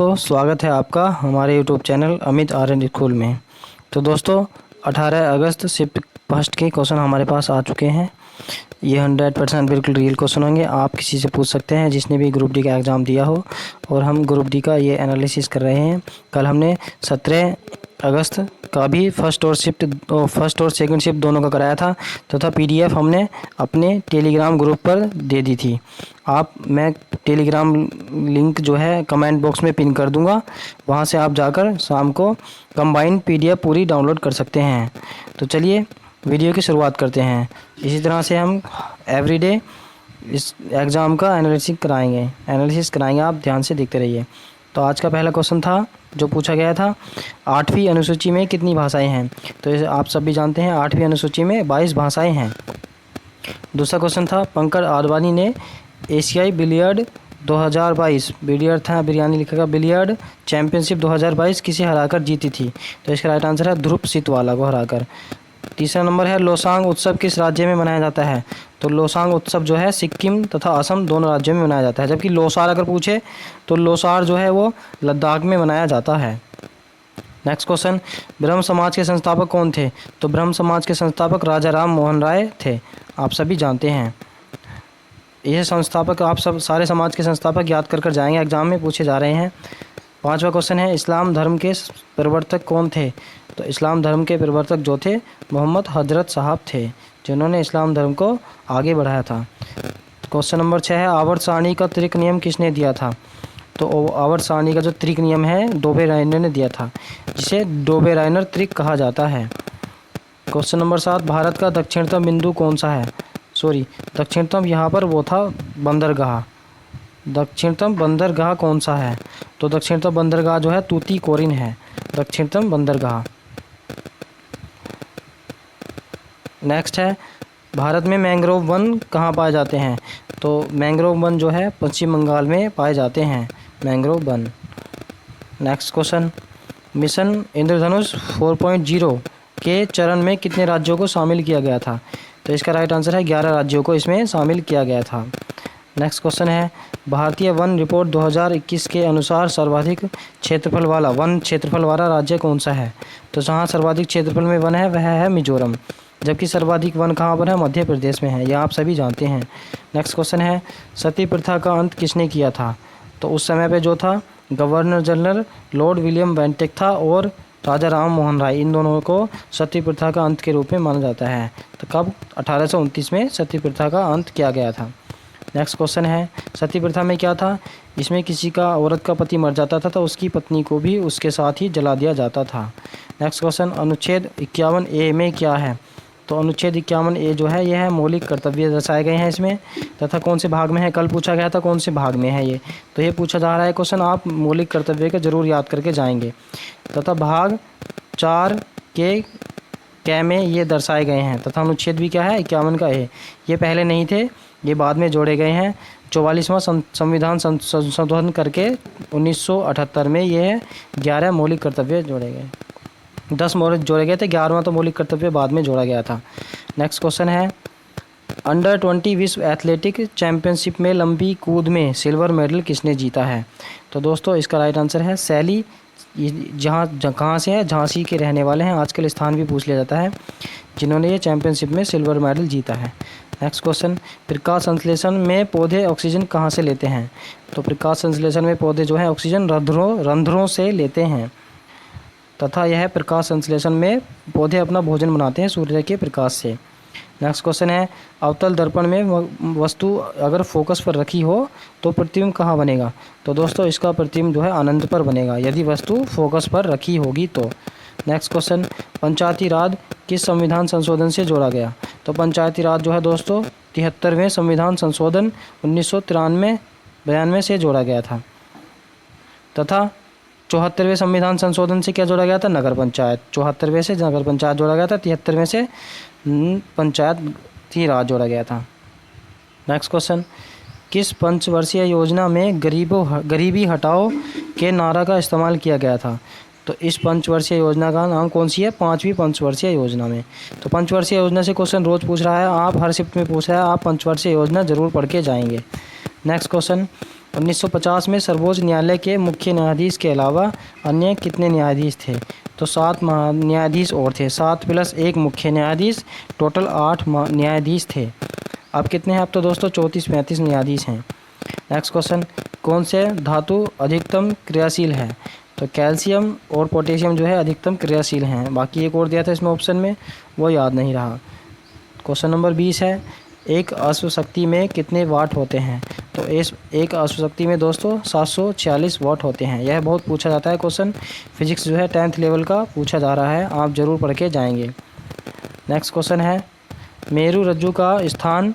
दोस्तों, स्वागत है आपका हमारे YouTube channel Amit Aryan school में। तो दोस्तों 18 अगस्त शिफ्ट फर्स्ट के क्वेश्चन हमारे पास आ चुके हैं। ये 100% बिल्कुल रियल क्वेश्चन होंगे। आप किसी से पूछ सकते हैं जिसने भी ग्रुप डी का एग्ज़ाम दिया हो। और हम ग्रुप डी का ये एनालिसिस कर रहे हैं। कल हमने 17 अगस्त का भी फर्स्ट और सेकंड शिफ्ट दोनों का कराया था तथा पीडीएफ हमने अपने टेलीग्राम ग्रुप पर दे दी थी। मैं टेलीग्राम लिंक जो है कमेंट बॉक्स में पिन कर दूंगा, वहां से आप जाकर शाम को कंबाइंड पीडीएफ पूरी डाउनलोड कर सकते हैं। तो चलिए वीडियो की शुरुआत करते हैं। इसी तरह से हम एवरीडे इस एग्ज़ाम का एनालिसिस कराएंगे। आप ध्यान से देखते रहिए। तो आज का पहला क्वेश्चन था जो पूछा गया था, 8वीं अनुसूची में कितनी भाषाएं हैं। तो इसे आप सब भी जानते हैं, 8वीं अनुसूची में 22 भाषाएं हैं। दूसरा क्वेश्चन था, पंकज आडवाणी ने एशियाई बिलियर्ड 2022 बिलियर्ड था बिरयानी लिखेगा बिलियर्ड चैंपियनशिप 2022 किसे हराकर जीती थी। तो इसका राइट आंसर है ध्रुव सीतवाला को हराकर। तीसरा नंबर है, लोसांग उत्सव किस राज्य में मनाया जाता है। तो लोसांग उत्सव जो है सिक्किम तथा असम दोनों राज्यों में मनाया जाता है, जबकि लोसार अगर पूछे तो लोसार जो है वो लद्दाख में मनाया जाता है। नेक्स्ट क्वेश्चन, ब्रह्म समाज के संस्थापक कौन थे। तो ब्रह्म समाज के संस्थापक राजा राम मोहन राय थे, आप सभी जानते हैं। ये संस्थापक आप सब सारे समाज के संस्थापक याद कर जाएंगे, एग्जाम में पूछे जा रहे हैं। पांचवा क्वेश्चन है, इस्लाम धर्म के प्रवर्तक कौन थे। तो इस्लाम धर्म के प्रवर्तक जो थे मोहम्मद हजरत साहब थे, जिन्होंने इस्लाम धर्म को आगे बढ़ाया था। क्वेश्चन नंबर 6 है, आवर्त सारणी का त्रिक नियम किसने दिया था। तो आवर्त सारणी का जो त्रिक नियम है डोबे-राइनर ने दिया था, जिसे डोबे-राइनर त्रिक कहा जाता है। क्वेश्चन नंबर 7, भारत का दक्षिणतम बिंदु कौन सा है। दक्षिणतम यहाँ पर वो था बंदरगाह। दक्षिणतम बंदरगाह कौन सा है। तो दक्षिणतम बंदरगाह जो है तूतीकोरिन है, दक्षिणतम बंदरगाह। नेक्स्ट है, भारत में मैंग्रोव वन कहाँ पाए जाते हैं। तो मैंग्रोव वन जो है पश्चिम बंगाल में पाए जाते हैं, मैंग्रोव वन। नेक्स्ट क्वेश्चन, मिशन इंद्रधनुष 4.0 के चरण में कितने राज्यों को शामिल किया गया था। तो इसका राइट आंसर है 11 राज्यों को इसमें शामिल किया गया था। नेक्स्ट क्वेश्चन है, भारतीय वन रिपोर्ट 2021 के अनुसार सर्वाधिक क्षेत्रफल वाला राज्य कौन सा है। तो जहाँ सर्वाधिक क्षेत्रफल में वन है वह है मिजोरम, जबकि सर्वाधिक वन कहाँ पर है, मध्य प्रदेश में है, यह आप सभी जानते हैं। नेक्स्ट क्वेश्चन है, सती प्रथा का अंत किसने किया था। तो उस समय पे जो था governor general Lord William Bentinck था और राजा राम मोहन राय, इन दोनों को सती प्रथा का अंत के रूप में माना जाता है। तो कब 1829 में सती प्रथा का अंत किया गया था। नेक्स्ट क्वेश्चन है, सती प्रथा में क्या था। इसमें किसी का औरत का पति मर जाता था तो उसकी पत्नी को भी उसके साथ ही जला दिया जाता था। नेक्स्ट क्वेश्चन, अनुच्छेद 51A में क्या है। तो अनुच्छेद 51A जो है यह है मौलिक कर्तव्य दर्शाए गए हैं इसमें, तथा कौन से भाग में है, कल पूछा गया था कौन से भाग में है ये। तो ये पूछा जा रहा है क्वेश्चन, आप मौलिक कर्तव्य का जरूर याद करके जाएंगे। तथा भाग 4 के कै में ये दर्शाए गए हैं। तथा अनुच्छेद भी क्या है 51 का ए, ये पहले नहीं थे, ये बाद में जोड़े गए हैं। 44वां संविधान संशोधन करके 1978 में ये 11 मौलिक कर्तव्य जोड़े गए। 10 मौलिक जोड़े गए थे, 11वां तो मौलिक कर्तव्य बाद में जोड़ा गया था। नेक्स्ट क्वेश्चन है, अंडर 20 विश्व एथलेटिक चैंपियनशिप में लंबी कूद में सिल्वर मेडल किसने जीता है। तो दोस्तों इसका राइट आंसर है शैली, कहाँ से है, झांसी के रहने वाले हैं। आजकल स्थान भी पूछ लिया जाता है जिन्होंने ये चैंपियनशिप में सिल्वर मेडल जीता है। नेक्स्ट क्वेश्चन, प्रकाश संश्लेषण में पौधे ऑक्सीजन कहाँ से लेते हैं। तो प्रकाश संश्लेषण में पौधे जो है ऑक्सीजन रंध्रों से लेते हैं, तथा यह प्रकाश संश्लेषण में पौधे अपना भोजन बनाते हैं सूर्य के प्रकाश से। नेक्स्ट क्वेश्चन है, अवतल दर्पण में वस्तु अगर फोकस पर रखी हो तो प्रतिबिंब कहाँ बनेगा। तो दोस्तों इसका प्रतिबिंब जो है अनंत पर बनेगा यदि वस्तु फोकस पर रखी होगी तो। नेक्स्ट क्वेश्चन, पंचायती राज किस संविधान संशोधन से जोड़ा गया। तो पंचायती राज जो है दोस्तों 73वें संविधान संशोधन 1993-92 से जोड़ा गया था। तथा 74वें संविधान संशोधन से क्या जोड़ा गया था, नगर पंचायत। 74वें से नगर पंचायत जोड़ा गया था, 73वें से पंचायती राज जोड़ा गया था। नेक्स्ट क्वेश्चन, किस पंचवर्षीय योजना में गरीबी हटाओ के नारा का इस्तेमाल किया गया था। तो इस पंचवर्षीय योजना का नाम कौन सी है, 5वीं पंचवर्षीय योजना में। तो पंचवर्षीय योजना से क्वेश्चन रोज पूछ रहा है, आप हर शिफ्ट में पूछ रहा है, आप पंचवर्षीय योजना जरूर पढ़ के जाएंगे। नेक्स्ट क्वेश्चन, 1950 में सर्वोच्च न्यायालय के मुख्य न्यायाधीश के अलावा अन्य कितने न्यायाधीश थे? तो 7 न्यायाधीश और थे। 7 + 1 मुख्य न्यायाधीश, टोटल 8 न्यायाधीश थे। अब कितने हैं? अब तो दोस्तों 34-35 न्यायाधीश हैं। नेक्स्ट क्वेश्चन, कौन से धातु अधिकतम क्रियाशील है? तो कैल्शियम और पोटेशियम जो है अधिकतम क्रियाशील हैं। बाकी एक और दिया था इसमें ऑप्शन में, वो याद नहीं रहा। क्वेश्चन नंबर 20 है, एक अश्वशक्ति में कितने वाट होते हैं? तो इस एक अश्वशक्ति में दोस्तों 746 वाट होते हैं। यह बहुत पूछा जाता है क्वेश्चन, फिजिक्स जो है 10th लेवल का पूछा जा रहा है, आप ज़रूर पढ़ के जाएंगे। नेक्स्ट क्वेश्चन है, मेरु रज्जु का स्थान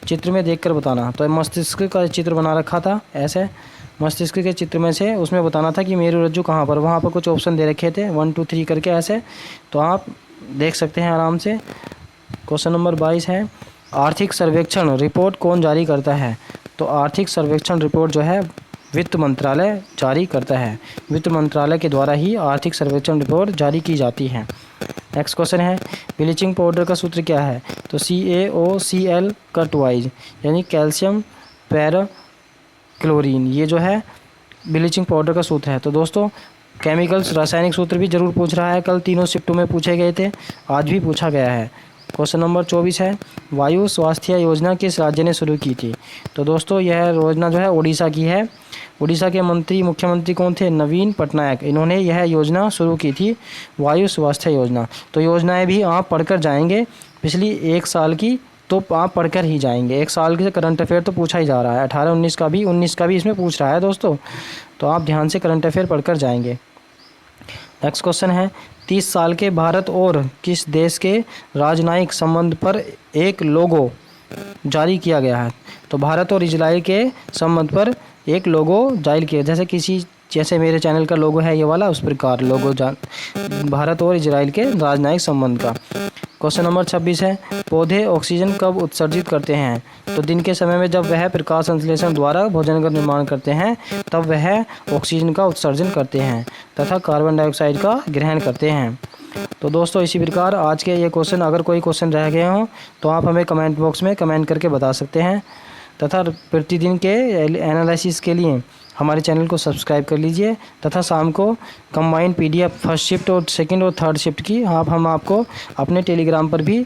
चित्र में देखकर बताना। तो मस्तिष्क का चित्र बना रखा था ऐसे, मस्तिष्क के चित्र में से उसमें बताना था कि मेरु रज्जु कहाँ पर। वहाँ पर कुछ ऑप्शन दे रखे थे 1 2 3 करके ऐसे, तो आप देख सकते हैं आराम से। क्वेश्चन नंबर 22 है, आर्थिक सर्वेक्षण रिपोर्ट कौन जारी करता है? तो आर्थिक सर्वेक्षण रिपोर्ट जो है वित्त मंत्रालय जारी करता है। वित्त मंत्रालय के द्वारा ही आर्थिक सर्वेक्षण रिपोर्ट जारी की जाती है। नेक्स्ट क्वेश्चन है, ब्लीचिंग पाउडर का सूत्र क्या है? तो CaOCl का ट्वाइज, यानी कैल्शियम पैरा क्लोरीन, ये जो है ब्लीचिंग पाउडर का सूत्र है। तो दोस्तों केमिकल्स रासायनिक सूत्र भी ज़रूर पूछ रहा है, कल तीनों शिफ्टों में पूछे गए थे, आज भी पूछा गया है। क्वेश्चन नंबर 24 है, वायु स्वास्थ्य योजना किस राज्य ने शुरू की थी? तो दोस्तों यह योजना जो है उड़ीसा की है। उड़ीसा के मुख्यमंत्री कौन थे? नवीन पटनायक। इन्होंने यह योजना शुरू की थी, वायु स्वास्थ्य योजना। तो योजनाएं भी आप पढ़कर जाएंगे, पिछली 1 साल की तो आप पढ़कर ही जाएंगे। 1 साल के करंट अफेयर तो पूछा ही जा रहा है, 18-19 का भी, 19 का भी इसमें पूछ रहा है दोस्तों, तो आप ध्यान से करंट अफेयर पढ़कर जाएंगे। नेक्स्ट क्वेश्चन है, 30 साल के भारत और किस देश के राजनयिक संबंध पर एक लोगो जारी किया गया है? तो भारत और इजराइल के संबंध पर एक लोगो जारी किया, जैसे मेरे चैनल का लोगो है ये वाला, उस प्रकार लोगो भारत और इजराइल के राजनयिक संबंध का। क्वेश्चन नंबर 26 है, पौधे ऑक्सीजन कब उत्सर्जित करते हैं? तो दिन के समय में जब वह प्रकाश संश्लेषण द्वारा भोजन का निर्माण करते हैं तब वह ऑक्सीजन का उत्सर्जन करते हैं तथा कार्बन डाइऑक्साइड का ग्रहण करते हैं। तो दोस्तों इसी प्रकार आज के ये क्वेश्चन, अगर कोई क्वेश्चन रह गए हों तो आप हमें कमेंट बॉक्स में कमेंट करके बता सकते हैं तथा प्रतिदिन के एनालिसिस के लिए हमारे चैनल को सब्सक्राइब कर लीजिए तथा शाम को कंबाइंड PDF फर्स्ट शिफ्ट और सेकंड और थर्ड शिफ्ट की हम आपको अपने टेलीग्राम पर भी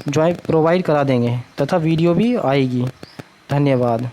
प्रोवाइड करा देंगे तथा वीडियो भी आएगी। धन्यवाद।